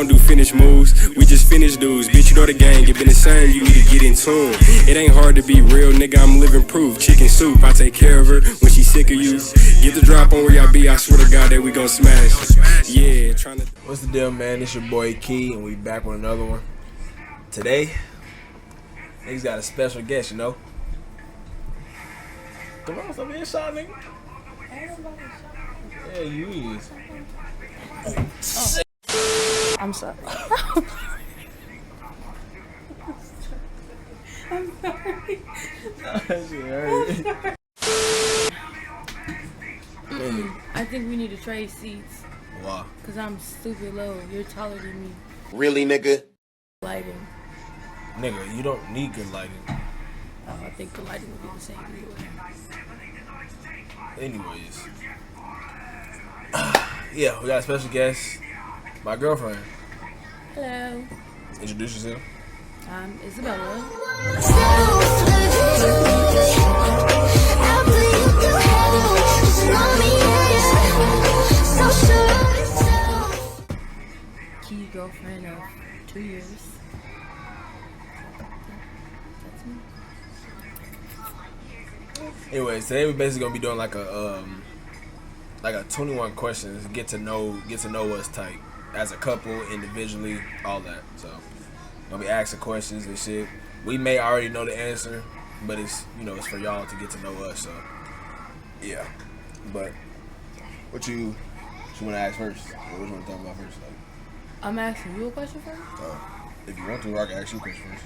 don't do finish moves, we just finish dudes. Bitch, you know the gang, it been the same, you need to get in tune. It ain't hard to be real, nigga, I'm living proof. Chicken soup, I take care of her when she sick of you. Get the drop on where y'all be, I swear to God that we gon' smash. Yeah, tryna. What's the deal, man? It's your boy Key, and we back with another one. Today, niggas got a special guest, you know? Come on, stop being shy, nigga. Yeah, you is. Oh. I'm sorry. I'm sorry. That shit hurt. I think we need to trade seats. Why? Cause I'm stupid low. You're taller than me. Really, nigga? Lighting. Nigga, you don't need good lighting. I think the lighting would be the same anyway. Anyways. Yeah, we got a special guest. My girlfriend. Hello. Introduce yourself. I'm Isabella. Key girlfriend of 2 years. That's me. Anyways, today we're basically gonna be doing like a 21 questions, get to know us type as a couple, individually, all that. So gonna be asking questions and shit. We may already know the answer, but it's it's for y'all to get to know us. So yeah. But what you wanna ask first? What you wanna talk about first? Like, I'm asking you a question first. if you want to, I can ask you a question first.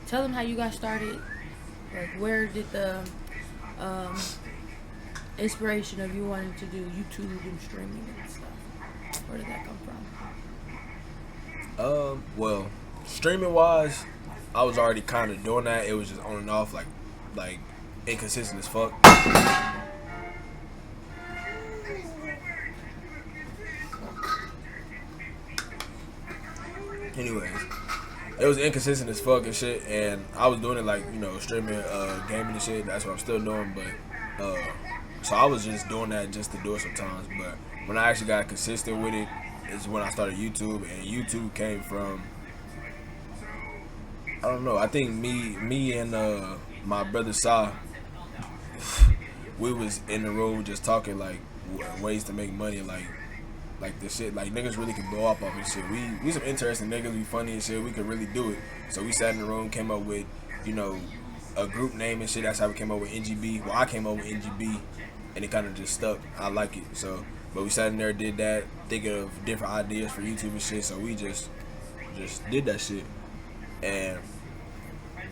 Tell them how you got started. Like, where did the inspiration of you wanting to do YouTube and streaming and stuff? Where did that come from? Well, streaming wise, I was already kind of doing that. It was just on and off, like inconsistent as fuck. Anyways, it was inconsistent as fuck and shit, and I was doing it like streaming, gaming and shit. That's what I'm still doing, but so I was just doing that just to do it sometimes. But when I actually got consistent with it, is when I started YouTube, and YouTube came from, I don't know. I think me and my brother Sa, we was in the road just talking like ways to make money, like the shit, like niggas really can blow up off this shit. We some interesting niggas, we funny and shit, we could really do it. So we sat in the room, came up with, a group name and shit. That's how we came up with NGB. Well, I came up with NGB, and it kind of just stuck. I like it. So, but we sat in there, did that, thinking of different ideas for YouTube and shit. So we just did that shit. And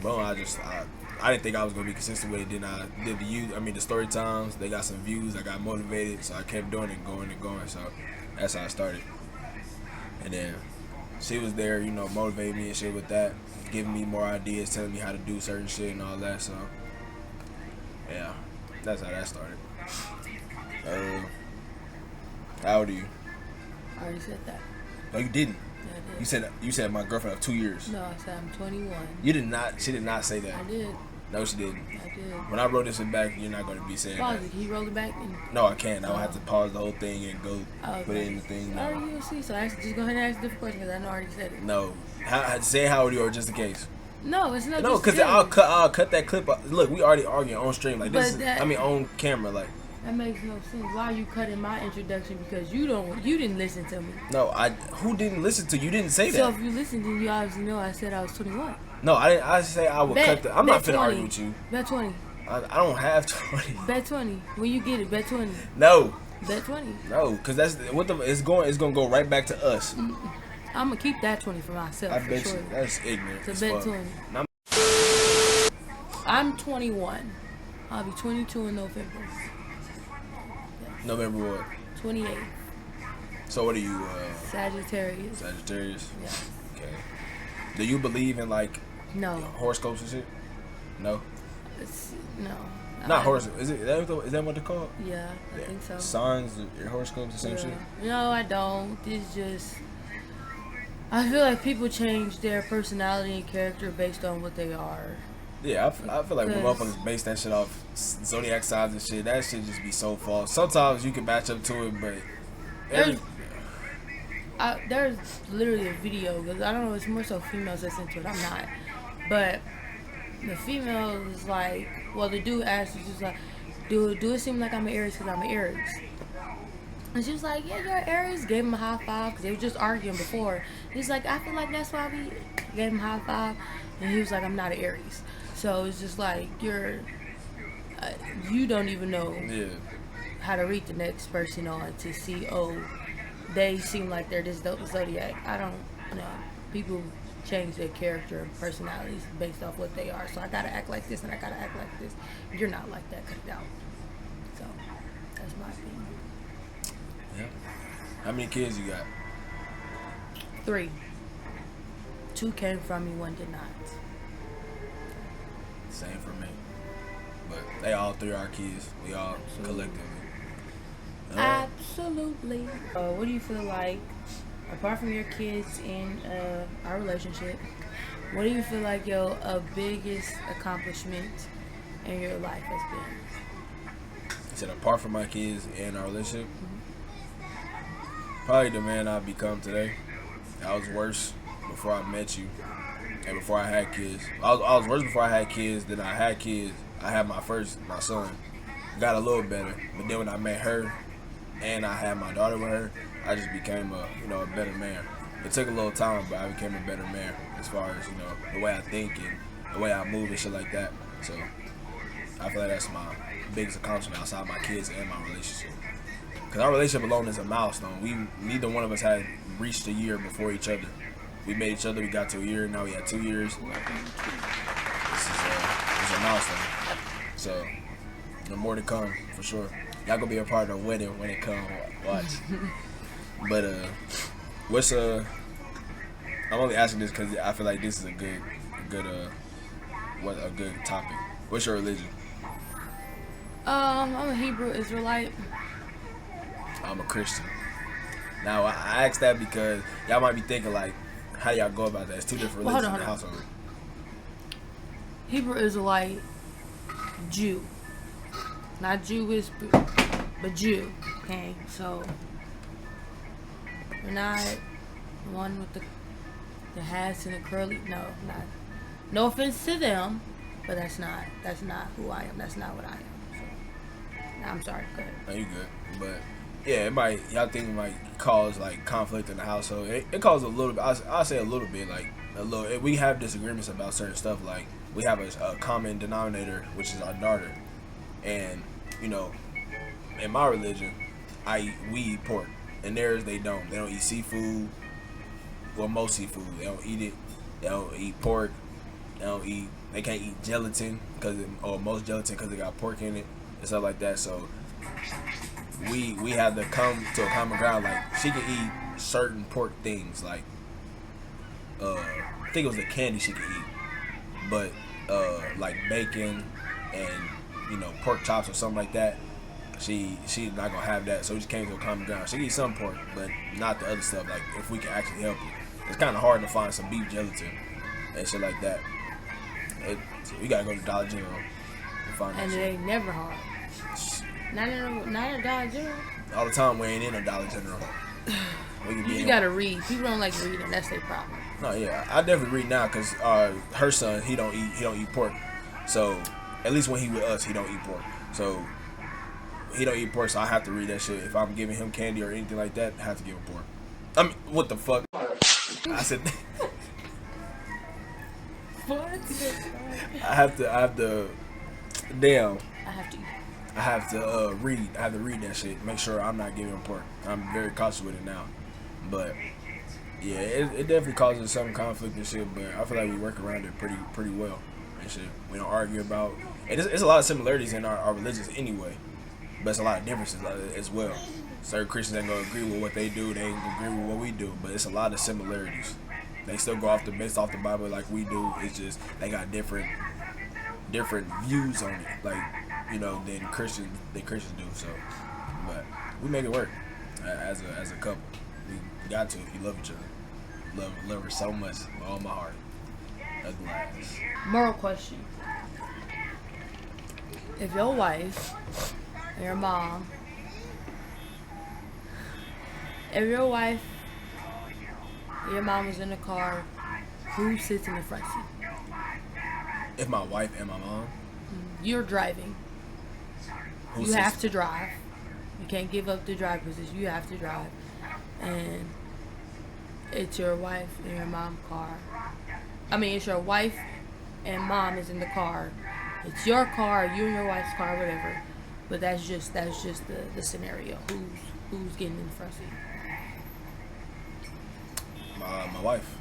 bro, I didn't think I was gonna be consistent with it. Then I did the story times. They got some views. I got motivated, so I kept doing it, going and going. So that's how I started. And then she was there, motivating me and shit with that, giving me more ideas, telling me how to do certain shit and all that. So yeah, that's how that started. How old are you? I already said that. No, you didn't. Yeah, I did. You said my girlfriend of 2 years. No, I said I'm 21. You did not. She did not say that. I did. No, she didn't. I did. When I wrote this back, you're not going to be saying Pause that. it. Can you roll it back? No, I can't. I'll have to pause the whole thing and go put it in the thing. Oh, you'll see. So just go ahead and ask a different question because I know I already said it. No. Say how old you are just in case. No, it's not. No, because I'll cut that clip. Look, we already arguing on stream. Like this on camera. Like that makes no sense. Why are you cutting my introduction? Because you didn't listen to me. No, who didn't listen to you? You didn't say that. So if you listened, then you obviously know I said I was 21. No, I didn't. I say I would cut the. I'm not finna argue with you. Bet 20. I don't have 20. Bet 20. When you get it, bet 20. No. Bet 20. No, because that's what it's gonna go right back to us. I'm gonna keep that 20 for myself. I bet sure. you that's ignorant. So bet 20. I'm 21. I'll be 22 in November. Yes. November what? 28. So what are you? Sagittarius. Sagittarius. Yeah. Okay. Do you believe in no horoscopes and shit? No. No. Not horoscopes. Is that what they're called? Yeah, I think so. Signs, your horoscopes, the same shit. No, I don't. It's just I feel like people change their personality and character based on what they are. Yeah, I feel like when motherfuckers base that shit off zodiac signs and shit, that shit just be so false. Sometimes you can match up to it, but there's literally a video, because I don't know, it's more so females that's into it. I'm not, but the female is like, well, the dude asked, she's just like, do it seem like I'm an Aries because I'm an Aries? And she was like, yeah, you're an Aries. Gave him a high five because they were just arguing before. He's like, I feel like that's why we gave him a high five. And he was like, I'm not an Aries. So it's just like, you don't even know how to read the next person on to see, oh, they seem like they're this zodiac. I don't know. People change their character and personalities based off what they are. So I gotta act like this and I gotta act like this. You're not like that. Cut it out. So that's my opinion. Yeah. How many kids you got? 3. 2 came from me, 1 did not. Same for me. But they all 3 are kids. We all collectively. Absolutely. What do you feel like, apart from your kids and our relationship, what do you feel like your biggest accomplishment in your life has been? I said apart from my kids and our relationship, probably the man I've become today. I was worse before I met you and before I had kids. I was worse before I had kids than I had kids. I had my son. Got a little better, but then when I met her and I had my daughter with her, I just became a better man. It took a little time, but I became a better man as far as, the way I think and the way I move and shit like that. So I feel like that's my biggest accomplishment outside my kids and my relationship. Because our relationship alone is a milestone. Neither one of us had reached a year before each other. We met each other, we got to a year, now we had 2 years. This is a milestone. So, more to come, for sure. Y'all gonna be a part of the wedding when it comes. Watch. But, I'm only asking this because I feel like this is a good topic. What's your religion? I'm a Hebrew Israelite. I'm a Christian. Now, I asked that because y'all might be thinking, like, how do y'all go about that? It's 2 different religions in the household. Hebrew Israelite, Jew. Not Jewish, but Jew. Okay, so we're not the one with the hats and the curly. No, not. No offense to them, but that's not who I am. That's not what I am. So, I'm sorry. Go ahead. No, you good, but. Yeah, y'all think it might cause like conflict in the household. It causes a little bit. I'll say a little bit, like a little. We have disagreements about certain stuff. Like we have a common denominator, which is our daughter, and in my religion, we eat pork, and theirs they don't. They don't eat seafood. Well, most seafood they don't eat it. They don't eat pork. They can't eat gelatin or most gelatin because it got pork in it and stuff like that. So. We had to come to a common ground. Like she could eat certain pork things, like I think it was the candy she could eat, but like bacon and pork chops or something like that. She's not gonna have that. So we just came to a common ground. She can eat some pork, but not the other stuff. Like if we can actually help it, it's kind of hard to find some beef gelatin and shit like that. So we gotta go to Dollar General and find that. And it ain't never hard. Not a Dollar General. All the time we ain't in a Dollar General. You gotta read. People don't like reading. That's their problem. No, yeah, I definitely read now because her son he don't eat pork. So at least when he with us, he don't eat pork. So he don't eat pork. So I have to read that shit. If I'm giving him candy or anything like that, I have to give him pork. I mean, what the fuck? I said. What? I have to. Damn. I have to read. I have to read that shit. Make sure I'm not giving him pork. I'm very cautious with it now. But yeah, it definitely causes some conflict and shit. But I feel like we work around it pretty well and shit. We don't argue about. And it's a lot of similarities in our religions anyway, but it's a lot of differences as well. Certain Christians ain't gonna agree with what they do. They ain't gonna agree with what we do. But it's a lot of similarities. They still go based off the Bible like we do. It's just they got different views on it. Like. Than Christians do. So, but we make it work as a couple. We got to if you love each other. Love her so much with all my heart. That's the last. Moral question: if your wife and your mom, if your wife, your mom was in the car, who sits in the front seat? If my wife and my mom, You're driving. who You sits- have to drive. You can't give up the drive position. You have to drive. And it's your wife and your mom car. I mean, it's your wife and mom is in the car. It's your car, you and your wife's car, whatever. But that's just the scenario. Who's getting in the front seat? my wife.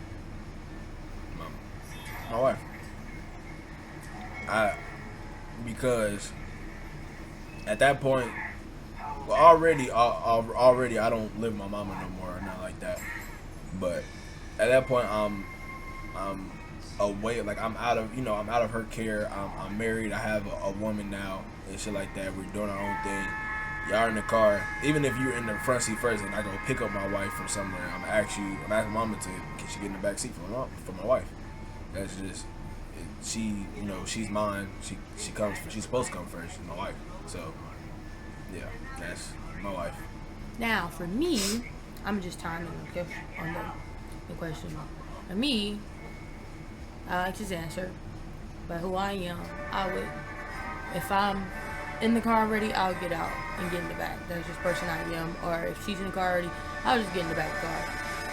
My wife. Because at that point, well, already I don't live with my mama no more, or nothing like that. But at that point, I'm away. Like I'm out of her care. I'm married. I have a woman now and shit like that. We're doing our own thing. Y'all in the car. Even if you're in the front seat first, and I go pick up my wife from somewhere, I'm asking mama to can she get in the back seat for my wife. That's just she. She's mine. She's supposed to come first. She's my wife. So yeah, that's my wife. Now, for me, I'm just timing on the question. For me, I like his answer, but who I am, I would, if I'm in the car already, I'll get out and get in the back. That's just the person I am. Or if she's in the car already, I'll just get in the back of the car.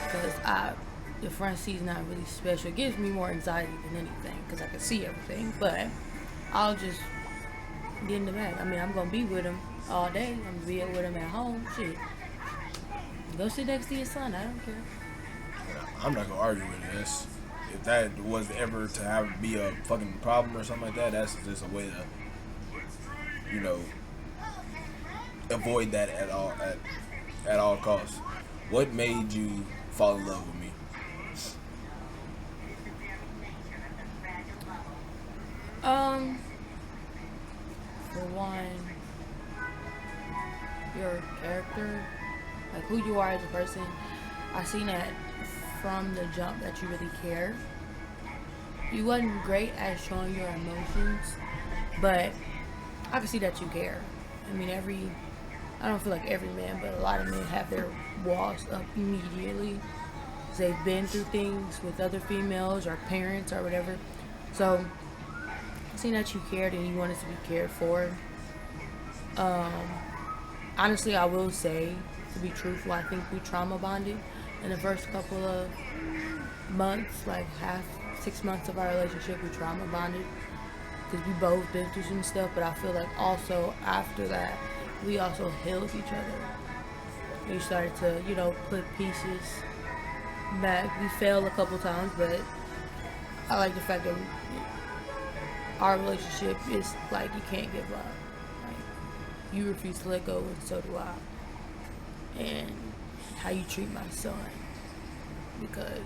Because the front seat's not really special. It gives me more anxiety than anything because I can see everything. But I'll just get in the back. I mean, I'm going to be with him all day. I'm going to be with him at home. Shit. Go sit next to your son. I don't care. I'm not gonna argue with this. If that was ever to be a fucking problem or something like that, that's just a way to, avoid that at all costs. What made you fall in love with me? For one, your character, like who you are as a person. I seen that from the jump that you really care. You wasn't great at showing your emotions, but I can see that you care. I mean, I don't feel like every man, but a lot of men have their walls up immediately. They've been through things with other females or parents or whatever. So, I seen that you cared and you wanted to be cared for. Honestly, I will say, to be truthful, I think we trauma bonded in the first couple of months, like 6 months of our relationship. We trauma bonded because we both been through some stuff, but I feel like also after that, we also healed each other. We started to, put pieces back. We failed a couple times, but I like the fact that our relationship is like you can't give up. Like, you refuse to let go, and so do I. And how you treat my son, because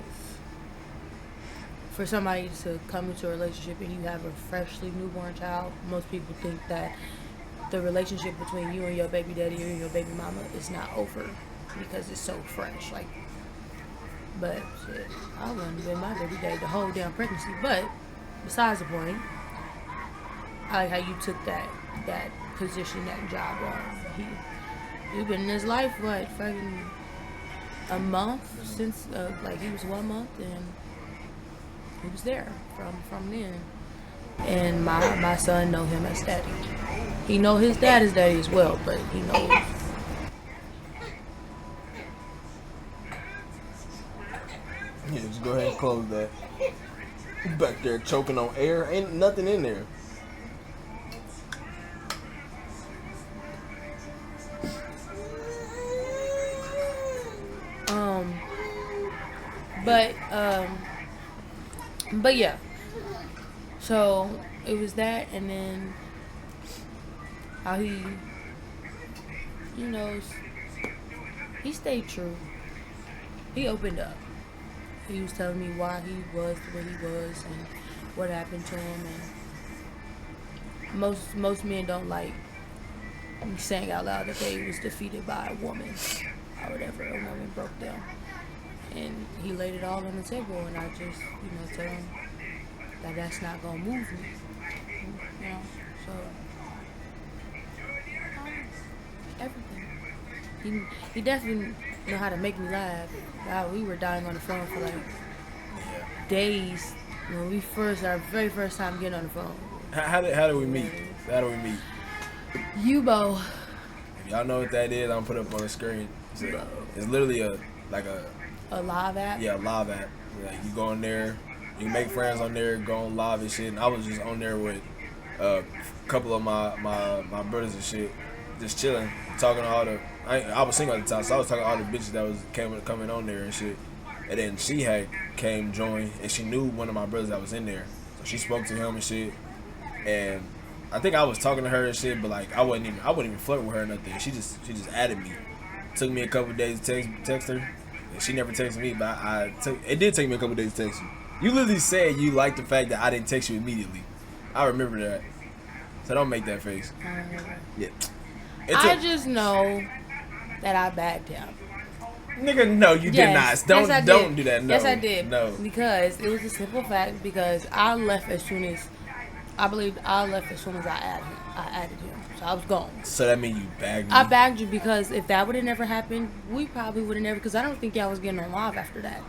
for somebody to come into a relationship and you have a freshly newborn child, most people think that the relationship between you and your baby daddy or your baby mama is not over because it's so fresh. Like, but shit, I wouldn't have been my baby daddy the whole damn pregnancy. But besides the point, I like how you took that position, that job on. You've been in his life, what, fucking a month since, he was 1 month, and he was there from then. And my son know him as daddy. He know his dad is daddy as well, but he knows. Yeah, just go ahead and close that. Back there choking on air, ain't nothing in there. But yeah. So it was that, and then how he, he stayed true. He opened up. He was telling me why he was the way he was and what happened to him. And most men don't like saying out loud that they was defeated by a woman or whatever. A woman broke them. And he laid it all on the table, and I just, tell him that that's not gonna move me. So He definitely know how to make me laugh. God, we were dying on the phone for like Yeah. days when we our very first time getting on the phone. How did we meet? How do we meet? Yubo. If y'all know what that is, I'm gonna put it up on the screen. It's literally a live app. yeah, live app. Like you go on there, you make friends on there, go on live and shit. And I was just on there with a couple of my brothers and shit, just chilling, talking to all the. I was single at the time, so I was talking to all the bitches that was coming on there and shit. And then she had joined, and she knew one of my brothers that was in there, so she spoke to him and shit. And I think I was talking to her and shit, but like I wouldn't even flirt with her or nothing. She just added me. Took me a couple of days to text her. And she never texted me, but it did take me a couple of days to text you. You literally said you liked the fact that I didn't text you immediately. I remember that. So don't make that face. Yeah. I just know that I backed him. Nigga, no, you did not. Don't do that. No. Yes, I did. No. Because it was a simple fact. Because I left as soon as I added him. So I was gone. So that means you bagged me? I bagged you because if that would have never happened, we probably would have never. Because I don't think y'all was getting on live after that.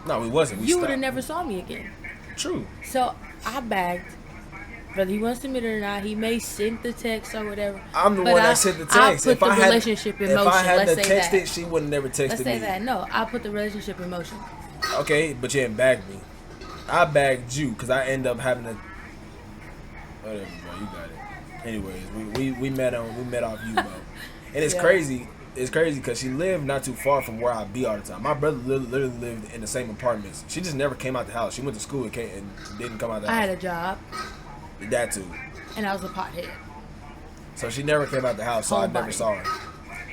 No, we wasn't. You would have never saw me again. True. So I bagged. Whether he wants to admit it or not, he may send the text or whatever. I'm the one that sent the text. I put the relationship in motion. If I had Let's to say text that. it, she would never texted me. Let's say that. No, I put the relationship in motion. Okay, but you didn't bag me. I bagged you because I end up having to. Whatever, bro. You got it. Anyways, we met off you, bro. And it's crazy. It's crazy because she lived not too far from where I be all the time. My brother literally lived in the same apartments. She just never came out the house. She went to school and didn't come out the house. I had a job. That too. And I was a pothead. So she never came out the house, so I never saw her.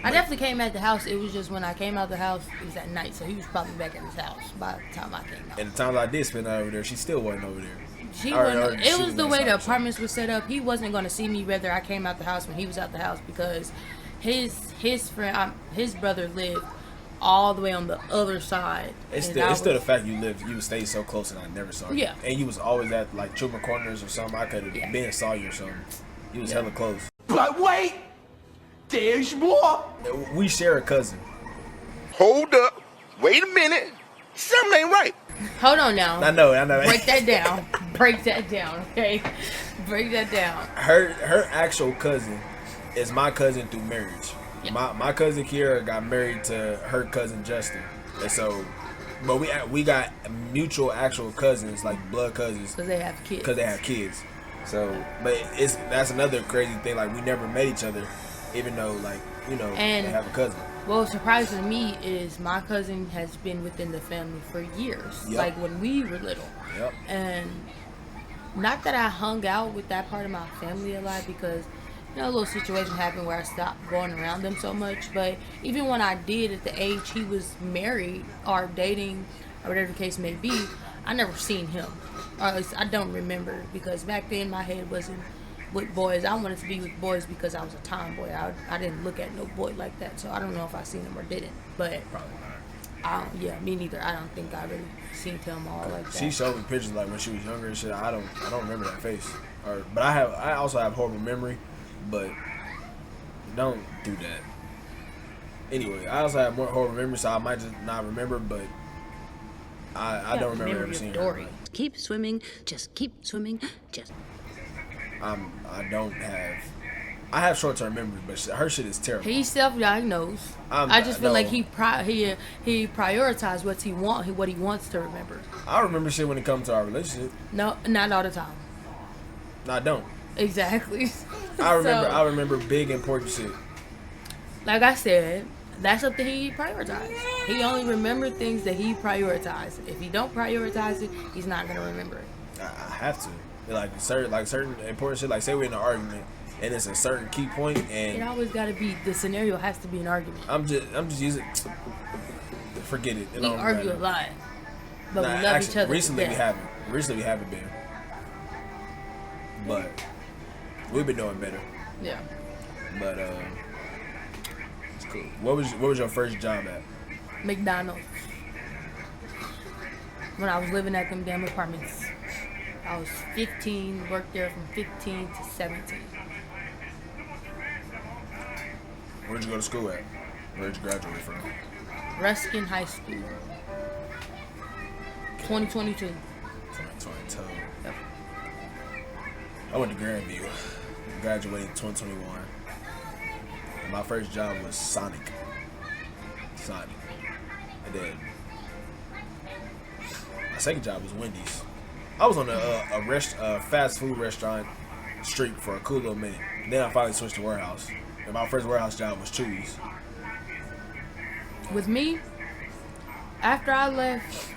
I definitely came at the house. It was just when I came out the house, it was at night. So he was probably back at his house by the time I came out. And the times I did spend over there, she still wasn't over there. It was the way the apartments were set up. He wasn't going to see me whether I came out the house when he was out the house because his brother lived all the way on the other side. It's still the fact you stayed so close and I never saw you. Yeah. And you was always at like Truman Corners or something. I could have been and saw you or something. You was hella close. But wait, there's more. We share a cousin. Hold up. Wait a minute. Something ain't right. Hold on now. I know. Break that down. Break that down, okay? Break that down. Her actual cousin is my cousin through marriage. Yeah. My cousin Kiera got married to her cousin Justin, and so, but we got mutual actual cousins, like blood cousins, because they have kids. So, but that's another crazy thing. Like we never met each other, even though they have a cousin. What was surprising to me is my cousin has been within the family for years, like when we were little. Yep. And not that I hung out with that part of my family a lot because. A little situation happened where I stopped going around them so much. But even when I did, at the age he was married or dating or whatever the case may be, I never seen him. Or at least I don't remember because back then my head wasn't with boys. I wanted to be with boys because I was a tomboy. I didn't look at no boy like that. So I don't know if I seen him or didn't. But probably not. Me neither. I don't think I really seen him all like that. She showed me pictures like when she was younger and shit. I don't remember that face. But I also have horrible memory. But don't do that. Anyway, I also have more horrible memory, so I might just not remember, but I don't remember ever seeing her. Keep swimming, just keep swimming, just. I have short-term memory, but her shit is terrible. He's self-diagnosed. I just feel like he prioritized what he wants to remember. I remember shit when it comes to our relationship. No, not all the time. No, I don't. Exactly. I remember big important shit. Like I said, that's something he prioritized. He only remembered things that he prioritized. If he don't prioritize it, he's not gonna remember it. I have to. Like certain important shit. Like say we're in an argument and it's a certain key point, and it always gotta be the scenario has to be an argument. I'm just using. Forget it. We argue a lot, but we love each other. Recently we haven't been. But we've been doing better. Yeah. But it's cool. What was your first job at? McDonald's. When I was living at them damn apartments. I was 15, worked there from 15 to 17. Where'd you go to school at? Where'd you graduate from? Ruskin High School. 2022. 2022. Yep. I went to Grandview. Graduated in 2021. And my first job was Sonic. And then my second job was Wendy's. I was on a fast food restaurant street for a cool little minute. And then I finally switched to warehouse. And my first warehouse job was Chewy's. With me, after I left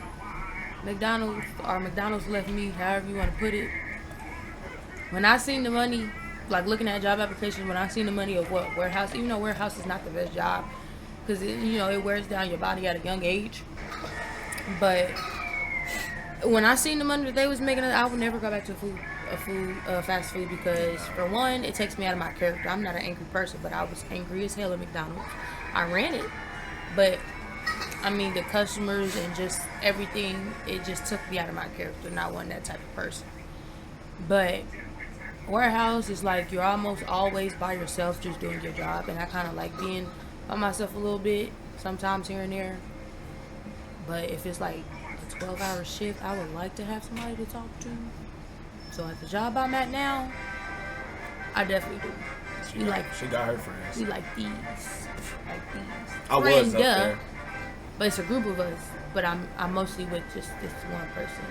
McDonald's, or McDonald's left me, however you want to put it, when I seen the money, like looking at job applications, when I seen the money of what warehouse, even though warehouse is not the best job, because it wears down your body at a young age. But when I seen the money that they was making, I would never go back to fast food, because for one, it takes me out of my character. I'm not an angry person, but I was angry as hell at McDonald's. I ran it, but I mean the customers and just everything, it just took me out of my character. Not one that type of person. But warehouse is like you're almost always by yourself, just doing your job, and I kind of like being by myself a little bit, sometimes here and there. But if it's like a 12-hour shift, I would like to have somebody to talk to. So at the job I'm at now, I definitely do. She got her friends. We like these. I was Friends, up there. But it's a group of us. But I'm mostly with just this one person.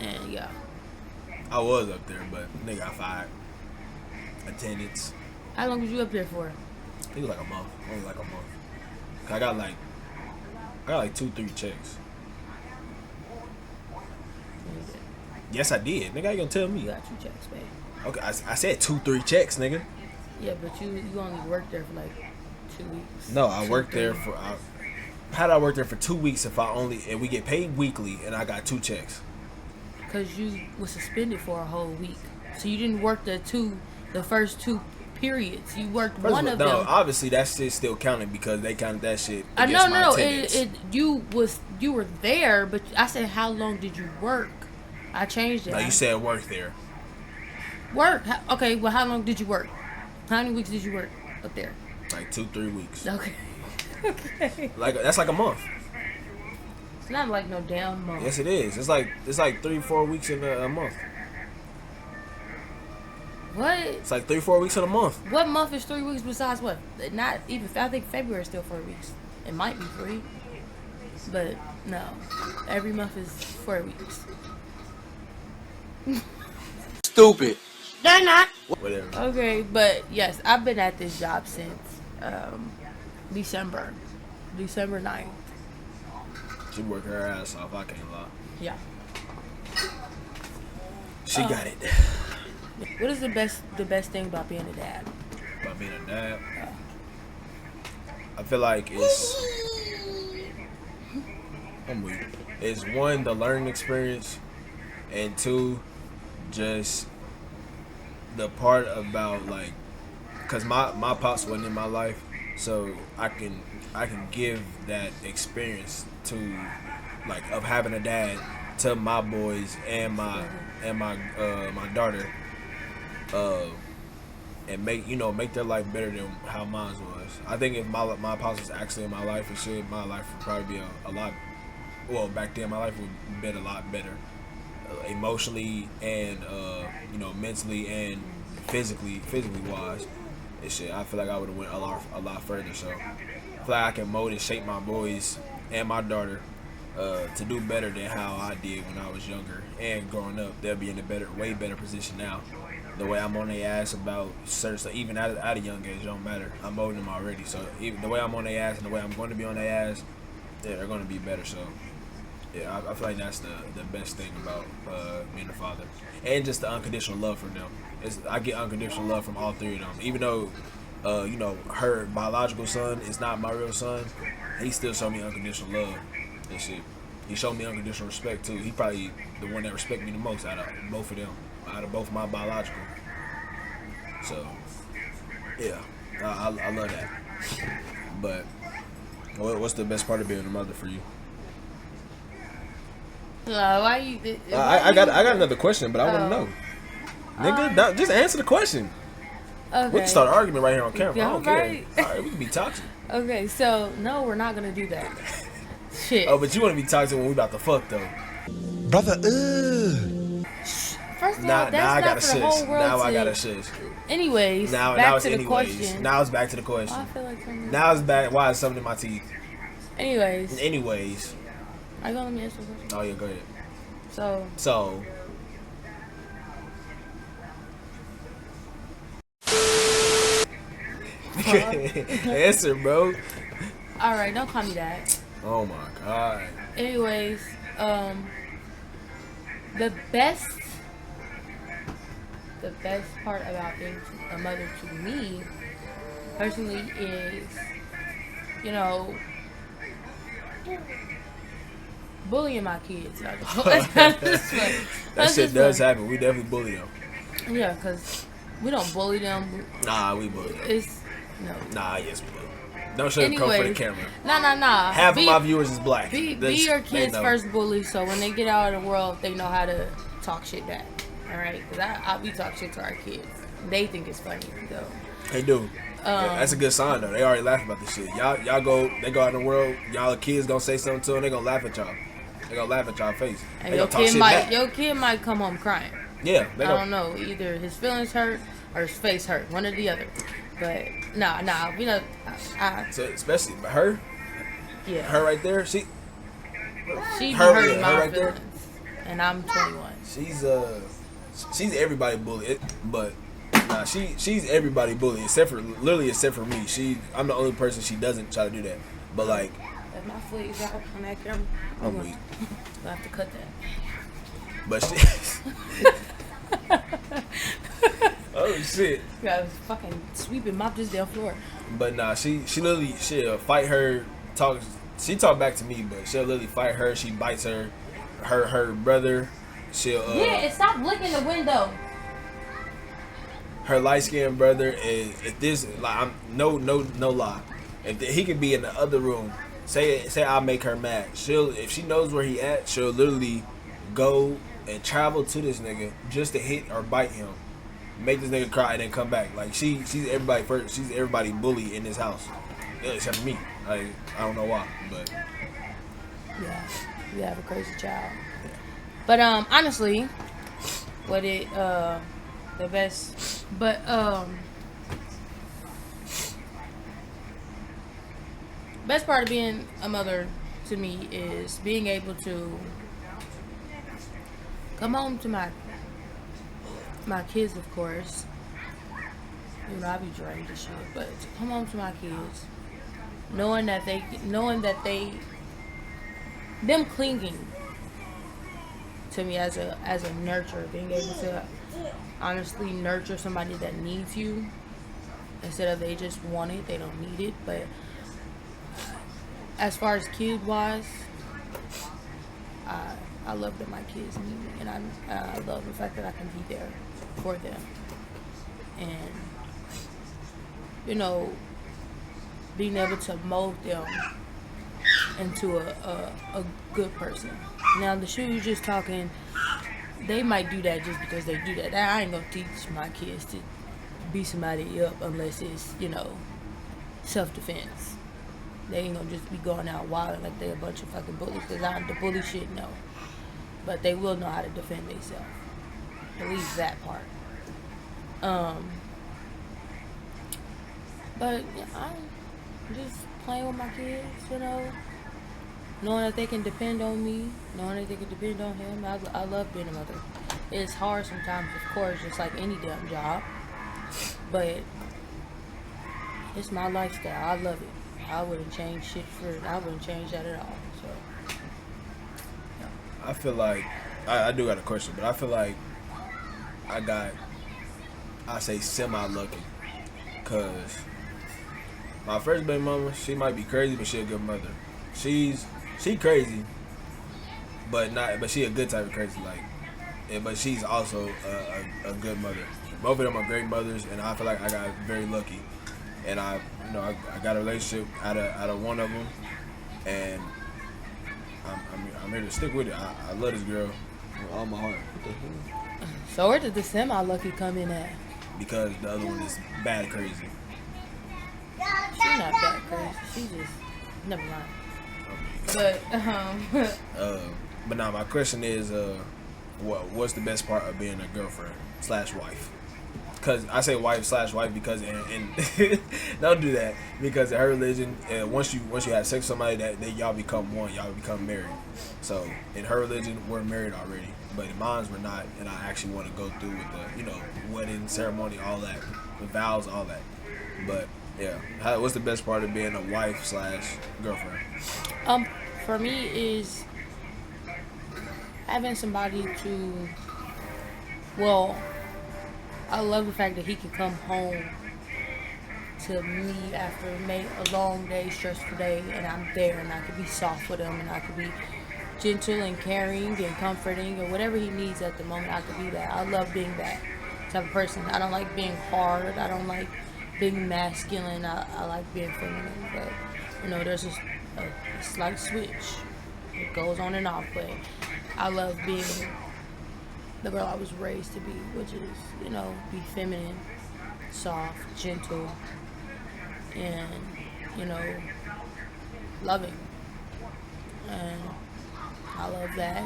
And yeah. I was up there, but they got fired. Attendance. How long was you up there for? I think it was like a month. Only like a month. I got like 2-3 checks. Yes, I did. Nigga, how you gonna tell me? You got 2 checks, babe. Okay, I said 2-3 checks, nigga. Yeah, but you only worked there for like 2 weeks. No, I worked there for. How did I work there for 2 weeks and we get paid weekly and I got 2 checks? Because you was suspended for a whole week, so you didn't work the first 2 periods. You worked one of them. No, obviously that shit still counted because they counted that shit. No. You were there, but I said how long did you work? I changed it. No, you said work there. Work? Okay, well, how long did you work? How many weeks did you work up there? Like 2-3 weeks. Okay. Okay. Like that's like a month. It's not like no damn month. Yes, it is. It's like 3-4 weeks in a month. What? It's like 3-4 weeks in a month. What month is 3 weeks besides what? Not even. I think February is still 4 weeks. It might be 3, but no. Every month is 4 weeks. Stupid. They're not. Whatever. Okay, but yes, I've been at this job since December 9th. She worked her ass off. I can't lie. Yeah. She got it. What is the best thing about being a dad? About being a dad, I feel like it's one, the learning experience, and 2, just the part about like, cause my pops wasn't in my life, so I can give that experience to like of having a dad to my boys and my daughter, and make their life better than how mine was. I think if my pops was actually in my life and shit, my life would probably be a lot. Well, back then my life would have been a lot better, emotionally and mentally and physically wise and shit. I feel like I would have went a lot further. So I feel like I can mold and shape my boys and my daughter to do better than how I did when I was younger and growing up. They'll be in a way better position now. The way I'm on their ass about certain stuff, even at a young age, it don't matter. I'm molding them already. So even the way I'm on their ass and the way I'm going to be on their ass, they're going to be better. So yeah, I feel like that's the best thing about being a father, and just the unconditional love from them. I get unconditional love from all 3 of them. Even though, her biological son is not my real son, he still showed me unconditional love and shit. He showed me unconditional respect too. He probably the one that respect me the most out of both of them, out of both my biological. So yeah, I love that. But what's the best part of being a mother for you? Why you? I got another question, but I want to know. Nigga, just answer the question. Okay. We can start an argument right here on camera. Yeah, I don't care. right. All right, we can be toxic. Okay, so no, we're not gonna do that. Shit. Oh, but you want to be toxic when we about to fuck though. Brother, First of all, Now that's I not gotta for the shush. whole world Now to... I gotta shush. Anyways, Now back it's to the anyways. question. Now it's back to the question. Oh, I feel like something... Now it's back. Why is something in my teeth? Anyways, Anyways. are you gonna let me answer the question? Oh yeah, go ahead. So, Answer, bro. alright, don't call me that. Oh my god. Anyways, the best part about being a mother to me, personally, is, you know, bullying my kids. That shit does happen. We definitely bully them. Yeah, because we don't bully them. Nah, we bully them. It's, no. Nah, yes, we bully. Don't show them for the camera. Nah. Half of my viewers is black. Be your kids' first bully, so when they get out in the world, they know how to talk shit back. All right, because we talk shit to our kids. They think it's funny, though. They do. That's a good sign, though. They already laugh about this shit. They go out in the world. Y'all kids gonna say something to them. They gonna laugh at y'all. They gonna laugh at y'all face. And your kid might come home crying. Yeah, I don't know. Either his feelings hurt or his face hurt. One or the other. But nah. We know. So especially her. Yeah. Her right there. She be hurting my right feelings. And I'm 21. She's everybody bully, but nah, she's everybody bully except for me. I'm the only person she doesn't try to do that. But like, if my foot is out on that camera, I'm weak. I'll have to cut that. But she. Oh shit! I was fucking sweeping, mop this damn floor. But nah, she'll fight her. She talk back to me, but she'll literally fight her. She bites her brother. Yeah, stop licking the window. Her light skinned brother is, if this, like, I'm no lie, if he could be in the other room, say I make her mad, if she knows where he at, she'll literally go and travel to this nigga just to hit or bite him, make this nigga cry, and then come back. Like, she's everybody first. She's everybody bully in this house, except for me. Like, I don't know why, but yeah, you have a crazy child. But honestly, the best, but best part of being a mother to me is being able to come home to my kids, of course. You know, I be drained and shit, but to come home to my kids, knowing that them clinging to me as a nurturer, being able to honestly nurture somebody that needs you instead of they just want it, they don't need it. But as far as kid wise, I love that my kids need me, and I love the fact that I can be there for them, and you know, being able to mold them into a good person. Now the shit you just talking, they might do that just because they do that. I ain't gonna teach my kids to beat somebody up unless it's, you know, self-defense. They ain't gonna just be going out wild like they a bunch of fucking bullies, because the bully shit, no. But they will know how to defend themselves. At least that part. But yeah, I'm just playing with my kids, you know, knowing that they can depend on me, knowing that they can depend on him. I love being a mother. It's hard sometimes, of course, just like any damn job, but it's my lifestyle. I love it. I wouldn't change I wouldn't change that at all. So yeah. I feel like I do got a question, but I feel like I say semi-lucky, cause my first baby mama, she might be crazy, but she a good mother. She crazy, but she a good type of crazy, like, but she's also a good mother. Both of them are great mothers, and I feel like I got very lucky, and I got a relationship out of one of them, and I'm here to stick with it. I love this girl with all my heart. What the hell? So where did the semi-lucky come in at? Because the other one is bad crazy. She not that crazy. She just never mind. But now my question is, what's the best part of being a girlfriend / wife? Because I say wife / wife because and don't do that, because in her religion, once you have sex with somebody, that y'all become one, y'all become married. So in her religion, we're married already, but in mine we're not, and I actually want to go through with the wedding ceremony, all that, the vows, all that. But yeah, what's the best part of being a wife / girlfriend? For me is having somebody to, well, I love the fact that he can come home to me after a long day, stressful day, and I'm there, and I can be soft with him, and I can be gentle and caring and comforting, or whatever he needs at the moment. I can be that. I love being that type of person. I don't like being hard. I don't like being masculine. I like being feminine, but there's just a slight switch. It goes on and off, but I love being the girl I was raised to be, which is, be feminine, soft, gentle, and, loving. And I love that.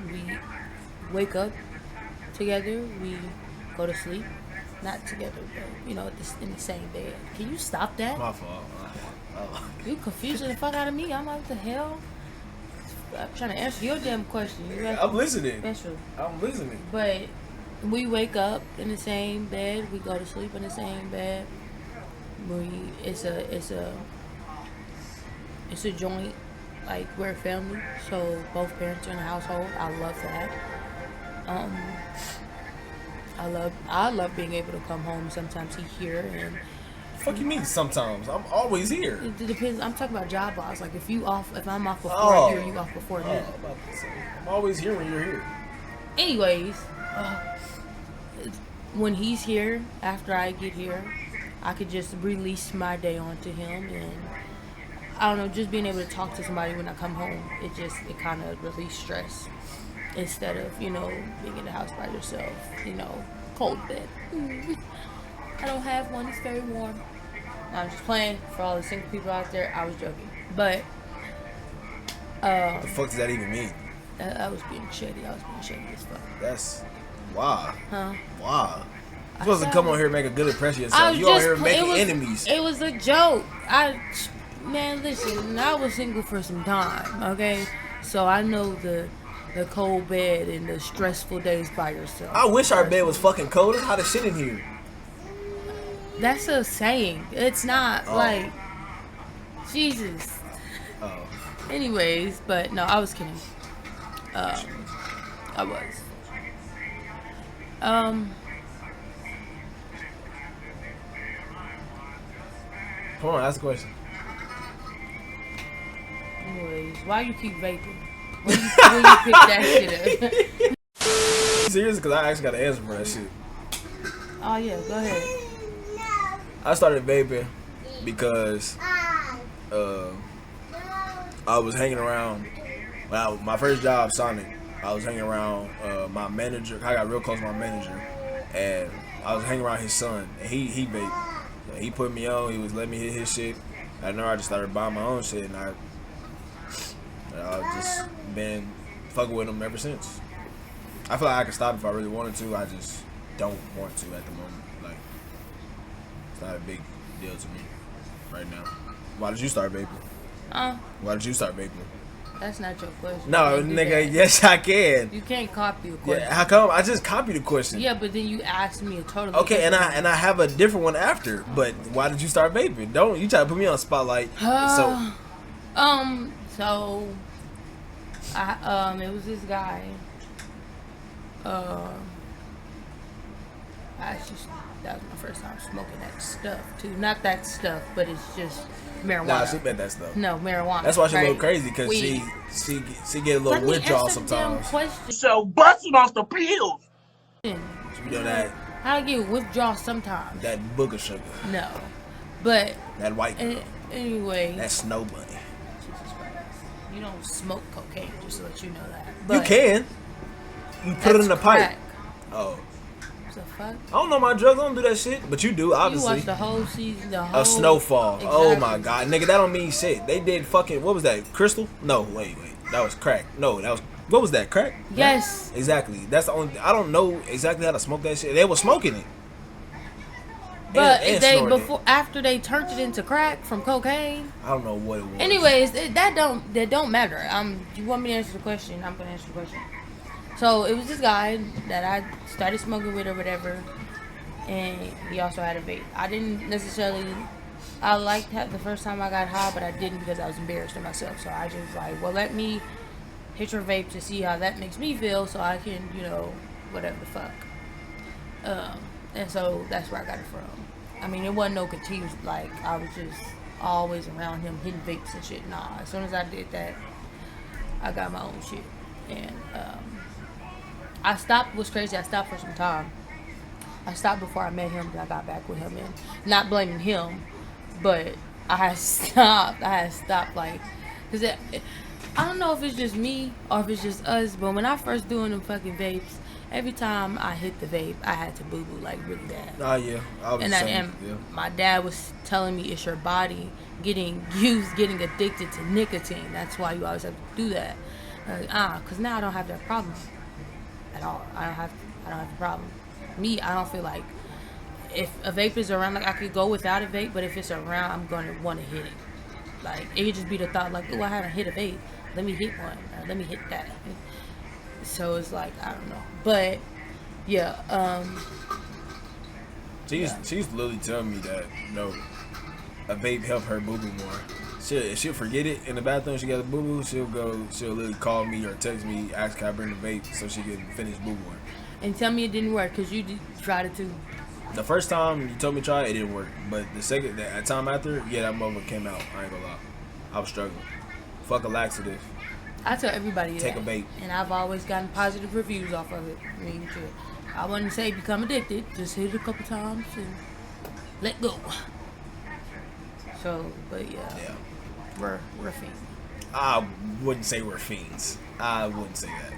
We wake up together, we go to sleep, not together, but, in the same bed. Can you stop that? My fault. You confusing the fuck out of me. I'm like, what the hell? I'm trying to answer your damn question. I'm listening. Special. I'm listening. But we wake up in the same bed. We go to sleep in the same bed. It's a joint. Like, we're a family, so both parents are in the household. I love that. I love being able to come home. Sometimes he's here, and fuck you mean sometimes? I'm always here. it depends. I'm talking about job wise. Like, if I'm off before you, you off before me. I'm always here when you're here. Anyways, when he's here, after I get here, I could just release my day onto him, and I don't know, just being able to talk to somebody when I come home, it kind of release stress instead of, being in the house by yourself, cold bed. I don't have one, it's very warm. I'm just playing for all the single people out there. I was joking. But the fuck does that even mean? I was being shady. I was being shady as fuck. That's why. Huh? Why? You're supposed to come on here and make a good impression of yourself. You out here making enemies. It was a joke. Man, listen, I was single for some time, okay? So I know the cold bed and the stressful days by yourself. I wish our bed was fucking colder. How the shit in here? That's a saying. It's not like Jesus. Oh. Anyways, but no, I was kidding. I was. Come on, ask a question. Anyways, why you keep vaping? When you pick that shit up? Serious? Because I actually got an answer for that shit. Oh yeah, go ahead. I started vaping because I was hanging around. My first job, Sonic, I was hanging around my manager. I got real close to my manager, and I was hanging around his son, and he vaped. He put me on. He was letting me hit his shit. I just started buying my own shit, and I've just been fucking with him ever since. I feel like I could stop if I really wanted to. I just don't want to at the moment. Like, it's not a big deal to me right now. Why did you start vaping? Why did you start vaping? That's not your question. No, nigga, yes I can. You can't copy a question. Yeah, how come? I just copied the question. Yeah, but then you asked me a totally okay, and I have a different one after. But why did you start vaping? Don't you try to put me on the spotlight. So it was this guy. That was my first time smoking that stuff too. Not that stuff, but it's just marijuana. Nah, she meant that stuff. No, marijuana. That's why she's right? a little crazy, because she get a little withdrawal sometimes. So busting off the pills. You know that. How to get withdrawal sometimes. That booger sugar. No, but that white girl. Anyway. That snow bunny. Jesus Christ. You don't smoke cocaine, just to let you know that. But you can. You put it in a pipe. Crack. Oh. The fuck? I don't know my drugs. I don't do that shit. But you do, obviously. You watched the whole season, the whole... A snowfall. Exactly. Oh my god, nigga, that don't mean shit. They did fucking, what was that? Crystal? No, wait. That was crack. No, that was, what was that? Crack? Yes. Right? Exactly. That's the only, I don't know exactly how to smoke that shit. They were smoking it. But And they snorting before after they turned it into crack from cocaine. I don't know what it was. Anyways, that don't matter. You want me to answer the question? I'm gonna answer the question. So it was this guy that I started smoking with or whatever, and he also had a vape. I didn't necessarily. I liked the first time I got high, but I didn't because I was embarrassed of myself. So I just like, well, let me hit your vape to see how that makes me feel, so I can, whatever the fuck. And so that's where I got it from. I mean, it wasn't no continuous, like, I was just always around him hitting vapes and shit. Nah, as soon as I did that, I got my own shit. And I stopped, what's crazy, I stopped for some time. I stopped before I met him, and I got back with him. And not blaming him, but I had stopped, like, because I don't know if it's just me or if it's just us, but when I first doing them fucking vapes, every time I hit the vape, I had to boo-boo, like, really bad. Oh, yeah. I was My dad was telling me it's your body getting addicted to nicotine. That's why you always have to do that. Because now I don't have that problem at all. I don't have the problem. Me, I don't feel like if a vape is around, like, I could go without a vape, but if it's around, I'm going to want to hit it. Like, it could just be the thought, like, oh, I haven't hit a vape. Let me hit one. Or let me hit that. So it's like, I don't know. But yeah, She's literally telling me that a vape help her boo boo more. She'll forget it in the bathroom. She got a boo boo. She'll literally call me or text me, ask can I bring the vape so she can finish boo booing. And tell me it didn't work because you tried it too. The first time you told me to try it didn't work. But the time after, yeah, that moment came out. I ain't gonna lie. I was struggling. Fuck a laxative. I tell everybody Take that. a vape. And I've always gotten positive reviews off of it. I wouldn't say become addicted. Just hit it a couple times and let go. So, but yeah. We're fiends. I wouldn't say we're fiends. I wouldn't say that.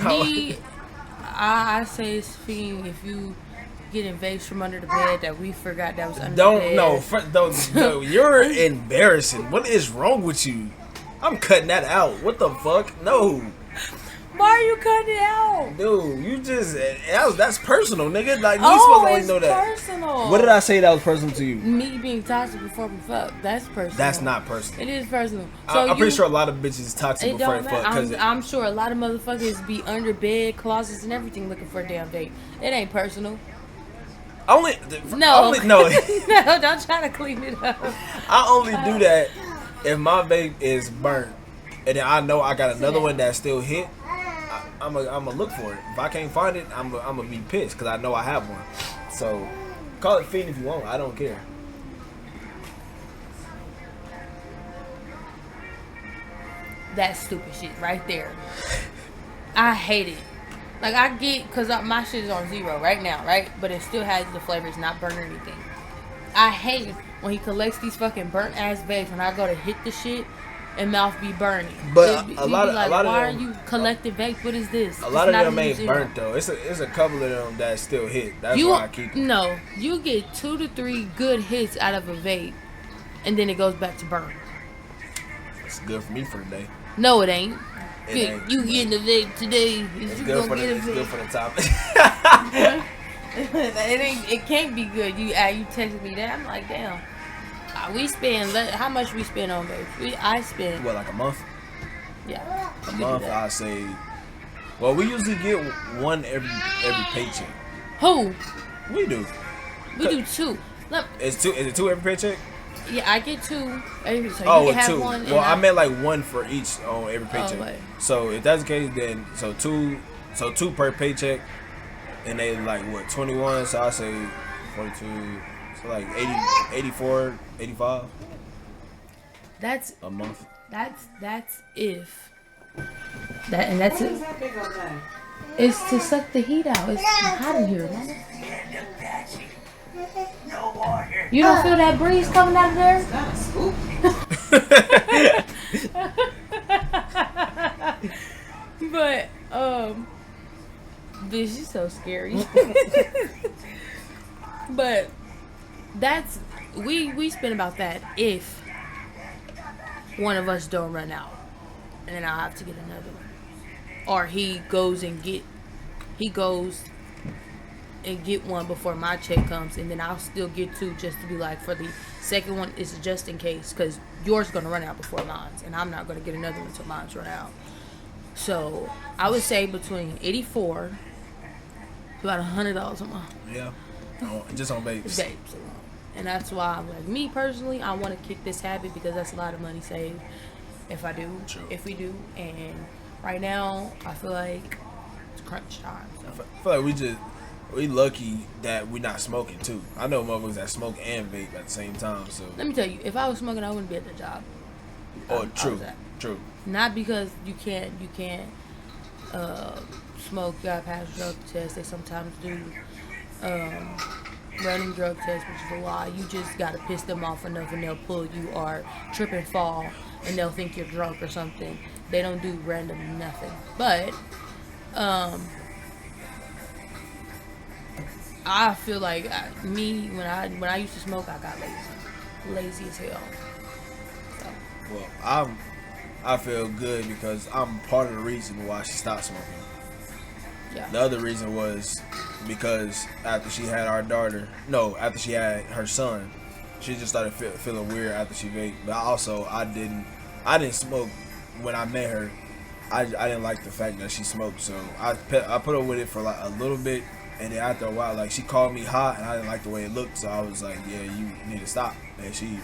Me, I say it's fiend if you getting vapes from under the bed that we forgot that was under the bed. No, you're embarrassing. What is wrong with you? I'm cutting that out. What the fuck? No. Why are you cutting it out? Dude, you just, that's personal, nigga. Like, we supposed to only know that. Personal. What did I say that was personal to you? Me being toxic before we fuck. That's personal. That's not personal. It is personal. So I'm pretty sure a lot of bitches toxic before they fuck. I'm sure a lot of motherfuckers be under bed, closets, and everything looking for a damn vape. It ain't personal. No. No, don't try to clean it up. I only do that if my vape is burnt, and then I know I got another one that still hit. I'm gonna look for it. If I can't find it, I'm gonna be pissed because I know I have one. So call it fiend if you want. I don't care. That stupid shit right there. I hate it. Like, I get, because my shit is on 0 right now, right? But it still has the flavor. It's not burnt or anything. I hate when he collects these fucking burnt ass vapes and I go to hit the shit and mouth be burning. But why a lot of are them, you collecting vape? What is this? A lot of them ain't burnt though. It's a couple of them that still hit. That's why I keep them. No, you get 2 to 3 good hits out of a vape and then it goes back to burn. It's good for me for the day. No, it ain't. Ain't. You getting the vape today? It's good for the top. It can't be good. You texted me that. I'm like, damn. We spend how much we spend on vapes? I spend what, like a month? Yeah, a month. I say. Well, we usually get one every paycheck. Who? We do. We do 2. Look, Is it 2 every paycheck? Yeah, I get 2 every. So oh, you can have 2. one. Well, I meant like 1 for each on every paycheck. Right. So if that's the case, then 2 per paycheck, and they like what 21. So I say 42. So like 80, 84, 85. That's a month. That's if that, and that's it. It's to suck the heat out. It's hot in here, man. You don't feel that breeze coming out of there? But Bitch, she's so scary. But that's we spend about that if one of us don't run out, and then I'll have to get another one, or he goes and get one before my check comes, and then I'll still get two just to be like, for the second one is just in case, because yours is gonna run out before mine's, and I'm not gonna get another one until mine's run out. So I would say between $84 to about $100 a month. Yeah. Just on babes. Babes alone. And that's why I'm like, me personally, I want to kick this habit because that's a lot of money saved if I do. True. If we do. And right now, I feel like it's crunch time. So. I feel like we lucky that we're not smoking too. I know motherfuckers that smoke and vape at the same time. So Let me tell you, if I was smoking, I wouldn't be at the job. oh, true. Not because you can't smoke. You gotta pass drug tests. They sometimes do random drug tests, which is a lie. You just gotta piss them off enough and they'll pull you, or trip and fall and they'll think you're drunk or something. They don't do random nothing. But I feel like when I used to smoke, I got lazy as hell. So. Well, I feel good because I'm part of the reason why she stopped smoking. Yeah. The other reason was because after she had after she had her son, she just started feeling weird after she vaped. But also, I didn't smoke when I met her. I didn't like the fact that she smoked, so I put up with it for like a little bit, and then after a while, like, she called me hot, and I didn't like the way it looked, so I was like, yeah, you need to stop, and she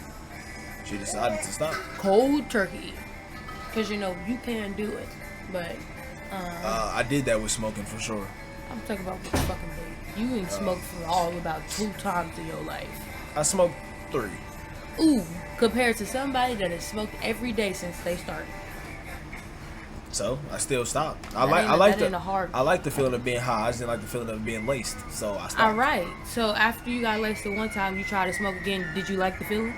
decided to stop. Cold turkey, because you can do it, but I did that with smoking for sure. I'm talking about with fucking vape. You ain't smoked for all about 2 times in your life. I smoked 3. Ooh, compared to somebody that has smoked every day since they started. So I still stopped. I like the feeling of being high. I just didn't like the feeling of being laced. So I stopped. All right. So after you got laced the one time, you tried to smoke again. Did you like the feeling?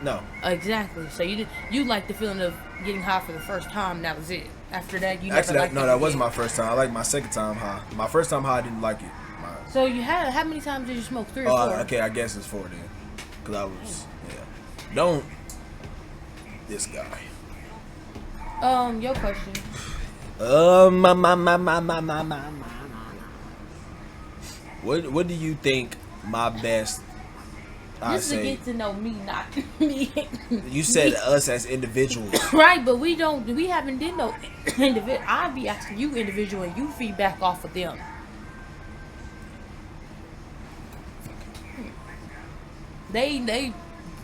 No. Exactly. So you liked the feeling of getting high for the first time. And that was it. After that, you actually never liked it that wasn't again. my first time. I liked my second time high. My first time high, I didn't like it. So you had how many times did you smoke? 3 or 4? Okay, I guess it's 4 then. Cause I was Don't this guy. Your question. What do you think my best? This is to get to know me, not me. You said us as individuals, right? But we haven't did no individual. I be asking you individual, and you feedback off of them. They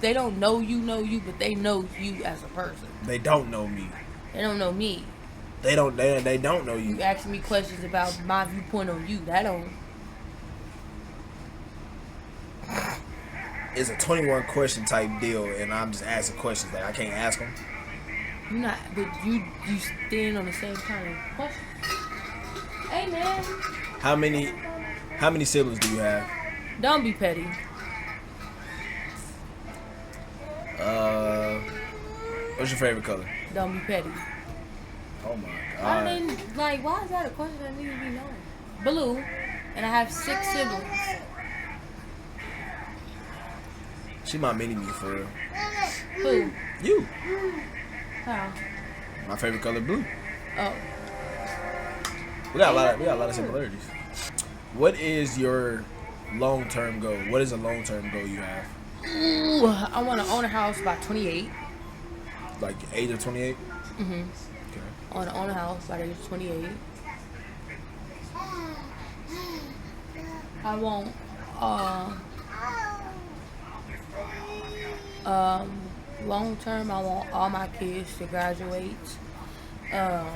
don't know you, but they know you as a person. They don't know me. They don't know me. They don't know you. You asking me questions about my viewpoint on you. That don't. It's a 21 question type deal, and I'm just asking questions that I can't ask them. You're not, but you stand on the same kind of question. Hey man. How many siblings do you have? Don't be petty. What's your favorite color? Don't be petty. Oh my god. I mean, like, why is that a question that needs to be known? Blue, and I have 6 siblings. She my mini me for real. Who? You. How? My favorite color, blue. Oh. We got a lot of similarities. What is your long-term goal? What is a long-term goal you have? Ooh, I want to own a house by 28. Like age of 28? Mm-hmm. Okay. I want to own a house by the age of 28. I want, long term, I want all my kids to graduate, top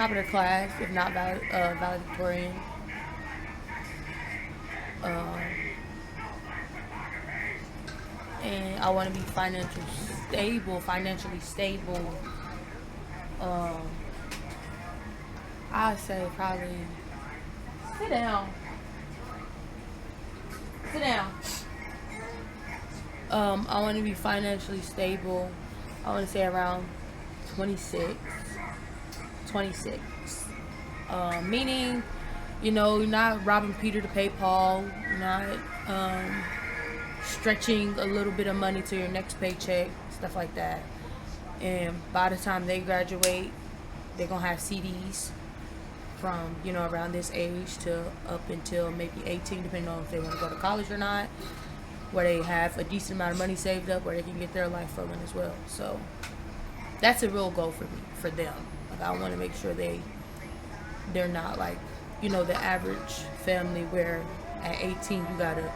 of the class, if not valedictorian. And I want to be financially stable. I'd say probably sit down. I want to be financially stable. I want to say around 26. Meaning, you know, you're not robbing Peter to pay Paul. You're not stretching a little bit of money to your next paycheck, stuff like that. And by the time they graduate, they're gonna have CDs from, you know, around this age to up until maybe 18, depending on if they want to go to college or not, where they have a decent amount of money saved up where they can get their life rolling as well. So that's a real goal for me, for them. Like, I want to make sure they're not like, you know, the average family where at 18 you gotta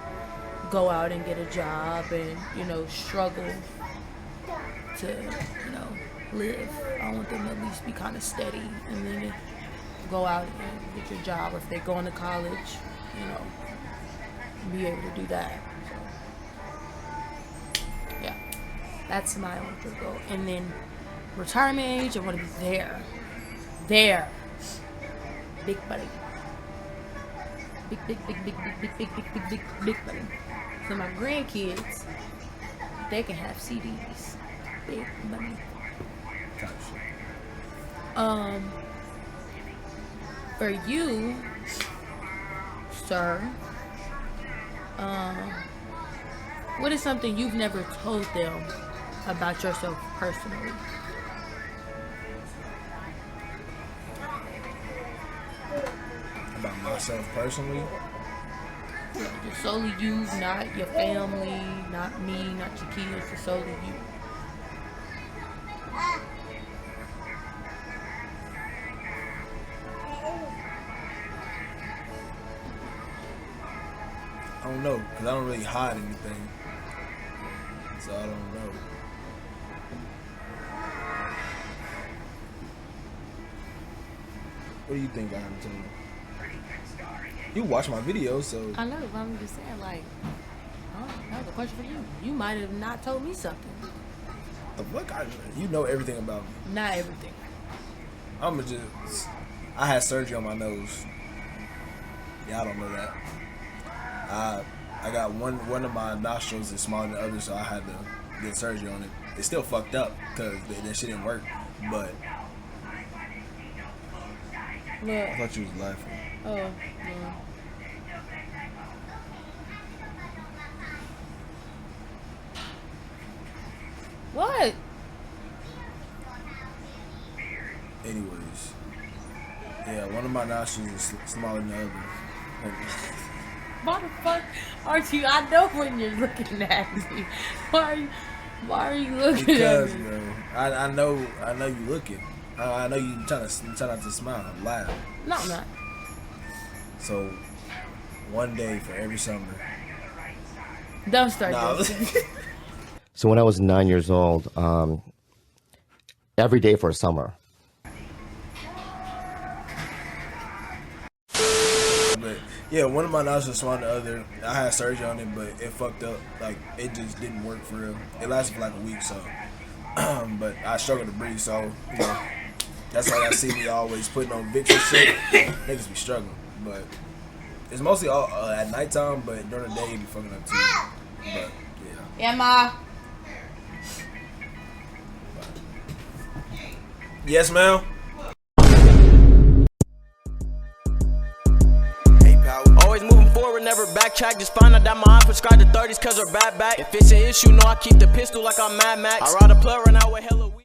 go out and get a job and, you know, struggle to, you know, live. I want them to at least be kind of steady and then go out and get your job. Or if they're going to college, you know, be able to do that. So, yeah, that's my ultra goal. And then retirement age, I want to be there. Big buddy. Big buddy. So my grandkids, they can have CDs. Big money. For you, sir, what is something you've never told them about yourself personally? About myself personally? Just solely you, not your family, not me, not your kids, just solely you. I don't know, because I don't really hide anything. So I don't know. What do you think I have to know? You watch my videos, so... I know, but I'm just saying, like, that was a question for you. You might have not told me something. The fuck? You know everything about me. Not everything. I had surgery on my nose. Yeah, I don't know that. I got one of my nostrils is smaller than the other, so I had to get surgery on it. It's still fucked up because that shit didn't work. But Look. I thought you was laughing. Oh, yeah. What? Anyways, yeah, one of my nostrils is smaller than the other. Why the fuck aren't you? I know when you're looking at me. Why are you looking Because, at me? bro, I know you looking. I know you trying not to smile, laugh. No, I'm not. So, one day for every summer. Don't start Nah. this. So when I was 9 years old, every day for a summer. But yeah, one of my nostrils smaller than the other. I had surgery on it, but it fucked up. Like, it just didn't work for real. It lasted for like a week, so. But I struggled to breathe, so, you know, that's why y'all see me always putting on Vicks and shit. Niggas be struggling, but it's mostly all at nighttime, but during the day, it be fucking up too. But, yeah. Emma. Yes, ma'am. Always moving forward, never backtrack. Just find out that my eye prescribed to 30s cause we're bad back. If it's an issue, no, I keep the pistol like I'm Mad Max. I ride a plug right now with hella weed.